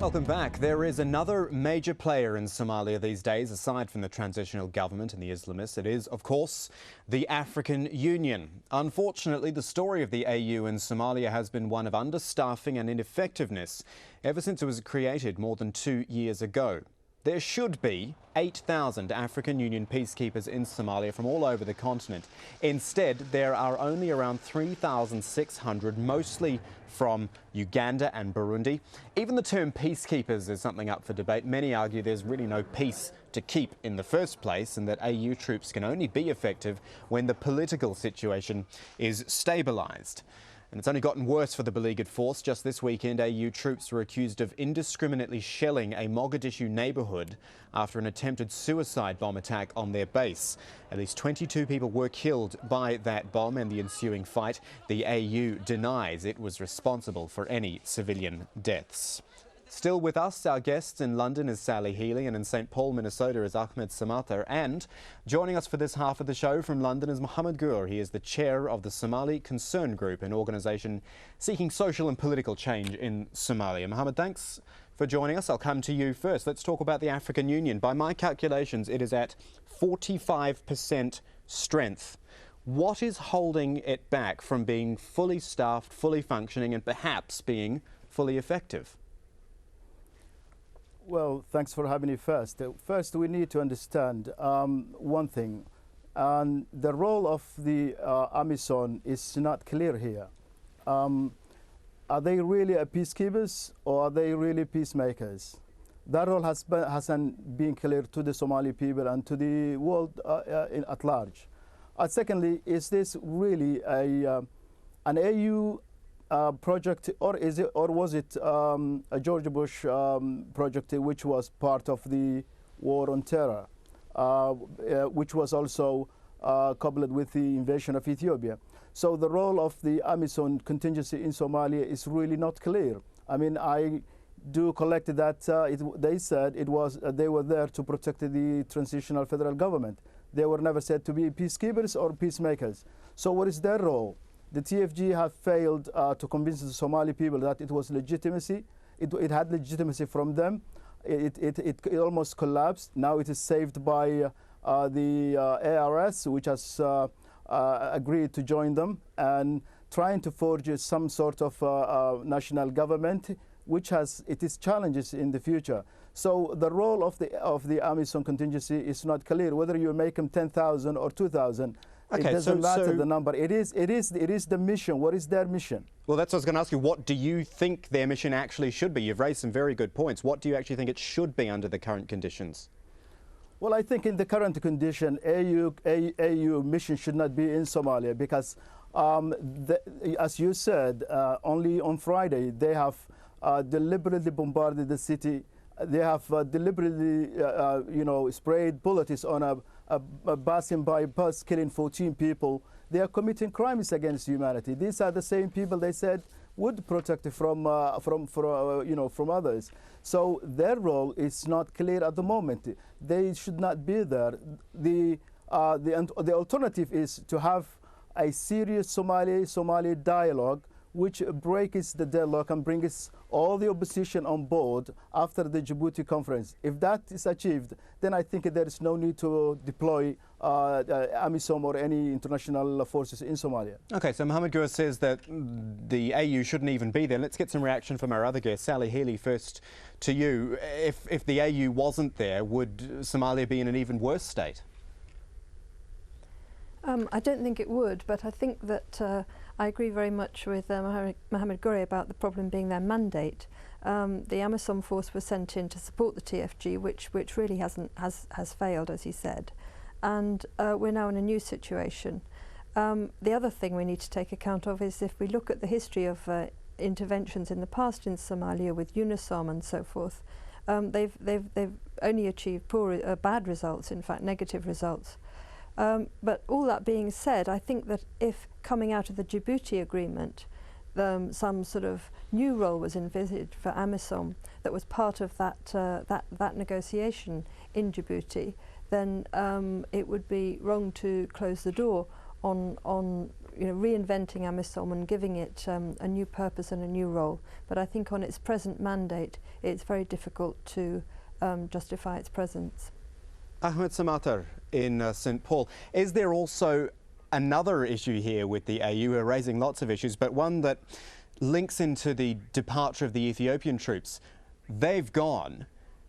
Welcome back. There is another major player in Somalia these days, aside from the transitional government and the Islamists. It is, of course, the African Union. Unfortunately, the story of the AU in Somalia has been one of understaffing and ineffectiveness ever since it was created more than 2 years ago. There should be 8,000 African Union peacekeepers in Somalia from all over the continent. Instead, there are only around 3,600, mostly from Uganda and Burundi. Even the term peacekeepers is something up for debate. Many argue there's really no peace to keep in the first place, and that AU troops can only be effective when the political situation is stabilised. And it's only gotten worse for the beleaguered force. Just this weekend, AU troops were accused of indiscriminately shelling a Mogadishu neighbourhood after an attempted suicide bomb attack on their base. At least 22 people were killed by that bomb and the ensuing fight. The AU denies it was responsible for any civilian deaths. Still with us, our guest in London is Sally Healy, and in St Paul, Minnesota is Ahmed Samatar. And joining us for this half of the show from London is Mohammed Guru. He is the chair of the Somali Concern Group, an organisation seeking social and political change in Somalia. Mohammed, thanks for joining us. I'll come to you first. Let's talk about the African Union. By my calculations, it is at 45% strength. What is holding it back from being fully staffed, fully functioning, and perhaps being fully effective? Well, thanks for having me first. First, we need to understand one thing. The role of the AMISOM is not clear here. Are they really peacekeepers or are they really peacemakers? That role hasn't been clear to the Somali people and to the world at large. Secondly, is this really an AU project, or was it a George Bush project, which was part of the war on terror, which was also coupled with the invasion of Ethiopia? So the role of the AMISOM contingency in Somalia is really not clear. I mean, I do collect that they said it was they were there to protect the transitional federal government. They were never said to be peacekeepers or peacemakers. So what is their role? The TFG have failed to convince the Somali people that it was legitimacy. It had legitimacy from them. It almost collapsed. Now it is saved by the ARS, which has agreed to join them and trying to forge some sort of national government, which has its challenges in the future. So the role of the AMISOM contingency is not clear. Whether you make them 10,000 or 2,000. Okay, it doesn't matter the number. It is the mission. What is their mission? Well, that's what I was going to ask you. What do you think their mission actually should be? You've raised some very good points. What do you actually think it should be under the current conditions? Well, I think in the current condition, AU mission should not be in Somalia because, as you said, only on Friday they have deliberately bombarded the city. They have deliberately, sprayed bullets on a passing by bus, killing 14 people. They are committing crimes against humanity. These are the same people they said would protect from others. So their role is not clear at the moment. They should not be there. The alternative is to have a serious Somali dialogue, which breaks the deadlock and brings all the opposition on board after the Djibouti conference. If that is achieved, then I think there is no need to deploy AMISOM or any international forces in Somalia. Okay, so Mohammed Guru says that the AU shouldn't even be there. Let's get some reaction from our other guest, Sally Healy, first to you. If the AU wasn't there, would Somalia be in an even worse state? I don't think it would, but I think that I agree very much with Mohammed Guru about the problem being their mandate. The AMISOM force was sent in to support the TFG, which really has failed, as he said, and we're now in a new situation. The other thing we need to take account of is if we look at the history of interventions in the past in Somalia with UNISOM and so forth, they've only achieved bad results, in fact negative results. But all that being said, I think that if coming out of the Djibouti agreement, some sort of new role was envisaged for AMISOM that was part of that negotiation in Djibouti, then it would be wrong to close the door on reinventing AMISOM and giving it a new purpose and a new role. But I think on its present mandate, it's very difficult to justify its presence. Ahmed Samatar in St Paul, is there also another issue here with the AU? We're raising lots of issues, but one that links into the departure of the Ethiopian troops. They've gone.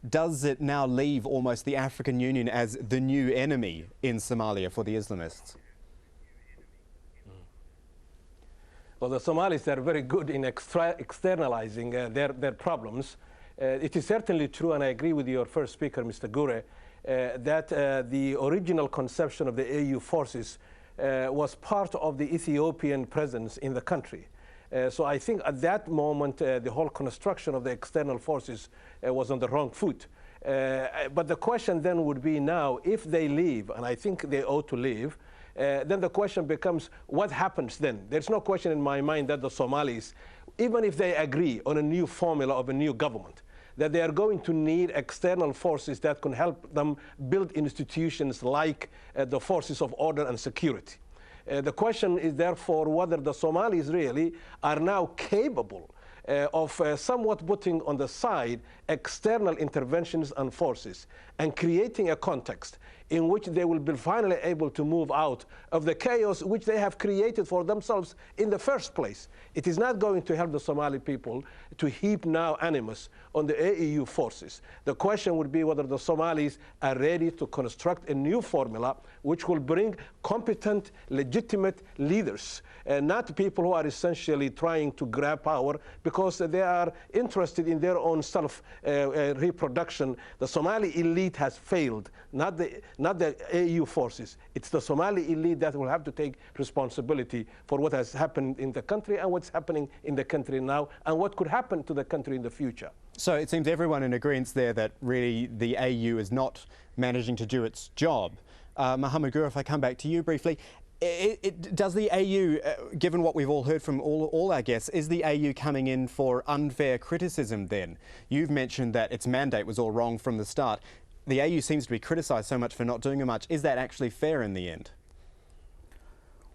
Does it now leave almost the African Union as the new enemy in Somalia for the Islamists? Well, the Somalis are very good in externalizing their problems. It is certainly true, and I agree with your first speaker, Mr. Garre, that the original conception of the AU forces was part of the Ethiopian presence in the country. So I think at that moment, the whole construction of the external forces was on the wrong foot. But the question then would be now, if they leave, and I think they ought to leave, then the question becomes, what happens then? There's no question in my mind that the Somalis, even if they agree on a new formula of a new government, that they are going to need external forces that can help them build institutions like the forces of order and security. The question is therefore whether the Somalis really are now capable of somewhat putting on the side external interventions and forces and creating a context in which they will be finally able to move out of the chaos which they have created for themselves in the first place. It is not going to help the Somali people to heap now animus on the AEU forces. The question would be whether the Somalis are ready to construct a new formula which will bring competent, legitimate leaders, not people who are essentially trying to grab power because they are interested in their own self-reproduction. The Somali elite has failed, not the AU forces. It's the Somali elite that will have to take responsibility for what has happened in the country and what's happening in the country now and what could happen to the country in the future. So it seems everyone in agreement there that really the AU is not managing to do its job. Mohammed Guru, if I come back to you briefly, does the AU, given what we've all heard from all our guests, is the AU coming in for unfair criticism then? You've mentioned that its mandate was all wrong from the start. The AU seems to be criticised so much for not doing much. Is that actually fair in the end?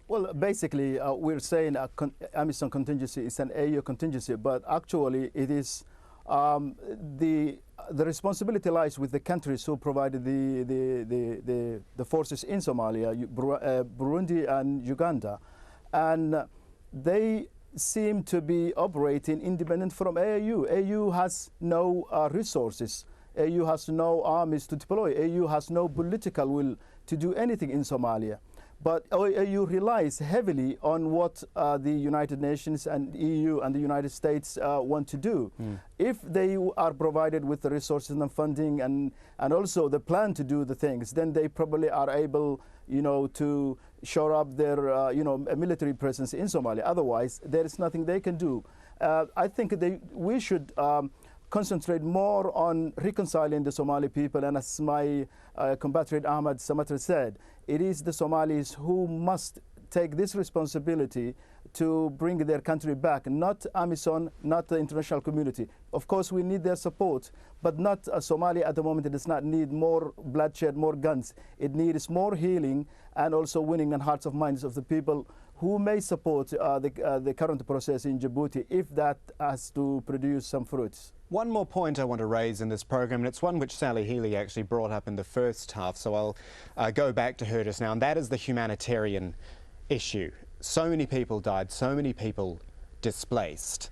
Well, basically, we're saying AMISOM contingency is an AU contingency, but actually it is the responsibility lies with the countries who provided the forces in Somalia, Burundi and Uganda, and they seem to be operating independent from AU. AU has no resources. AU has no armies to deploy. AU has no political will to do anything in Somalia. But AU relies heavily on what the United Nations and EU and the United States want to do. If they are provided with the resources and funding and also the plan to do the things, then they probably are able, to shore up their, military presence in Somalia. Otherwise, there is nothing they can do. I think we should concentrate more on reconciling the Somali people, and as my compatriot Ahmed Samatar said, it is the Somalis who must take this responsibility to bring their country back, not AMISOM, not the international community. Of course, we need their support, but not Somalia at the moment. It does not need more bloodshed, more guns. It needs more healing and also winning the hearts and minds of the people who may support the current process in Djibouti if that has to produce some fruits. One more point I want to raise in this program, and it's one which Sally Healy actually brought up in the first half, so I'll go back to her just now, and that is the humanitarian issue. So many people died, so many people displaced.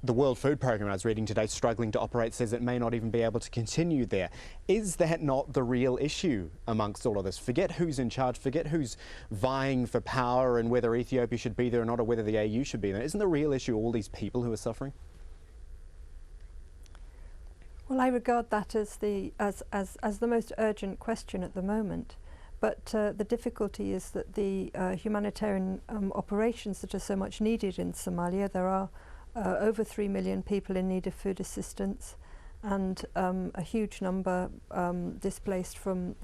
The World Food Programme I was reading today, struggling to operate, says it may not even be able to continue there. Is that not the real issue amongst all of this? Forget who's in charge, forget who's vying for power and whether Ethiopia should be there or not, or whether the AU should be there. Isn't the real issue all these people who are suffering? Well, I regard that as the most urgent question at the moment. But the difficulty is that the humanitarian operations that are so much needed in Somalia, there are over 3 million people in need of food assistance and a huge number displaced from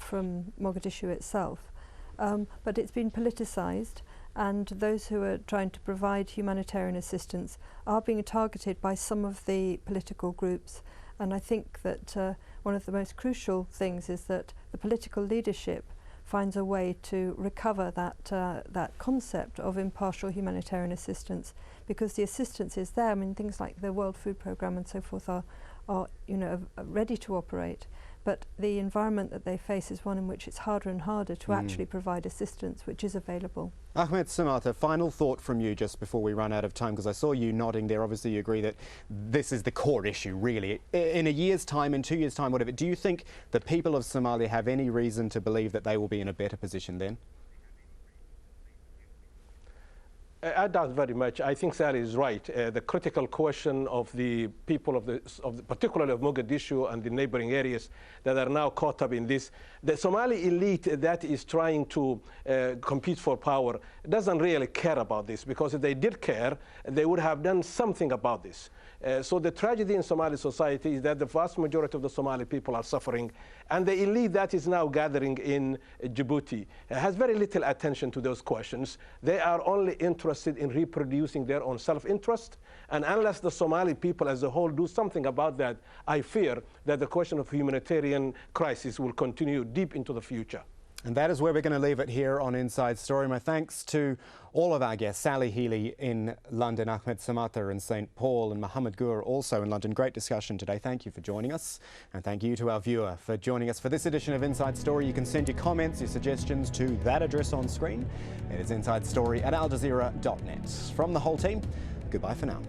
Mogadishu itself. But it's been politicised, and those who are trying to provide humanitarian assistance are being targeted by some of the political groups. And I think that one of the most crucial things is that the political leadership finds a way to recover that concept of impartial humanitarian assistance, because the assistance is there. I mean, things like the World Food Programme and so forth are ready to operate, but the environment that they face is one in which it's harder and harder to actually provide assistance, which is available. Ahmed Samata, final thought from you just before we run out of time, because I saw you nodding there. Obviously, you agree that this is the core issue, really. In a year's time, in 2 years' time, whatever, do you think the people of Somalia have any reason to believe that they will be in a better position then? I doubt very much. I think Sally is right. The critical question of the people particularly of Mogadishu and the neighboring areas that are now caught up in this, the Somali elite that is trying to compete for power doesn't really care about this, because if they did care, they would have done something about this. So the tragedy in Somali society is that the vast majority of the Somali people are suffering, and the elite that is now gathering in Djibouti has very little attention to those questions. They are only interested in reproducing their own self-interest, and unless the Somali people as a whole do something about that, I fear that the question of humanitarian crisis will continue deep into the future. And that is where we're going to leave it here on Inside Story. My thanks to all of our guests, Sally Healy in London, Ahmed Samata in St. Paul, and Mohammed Guru also in London. Great discussion today. Thank you for joining us. And thank you to our viewer for joining us for this edition of Inside Story. You can send your comments, your suggestions to that address on screen. It is insidestory@aljazeera.net. From the whole team, goodbye for now.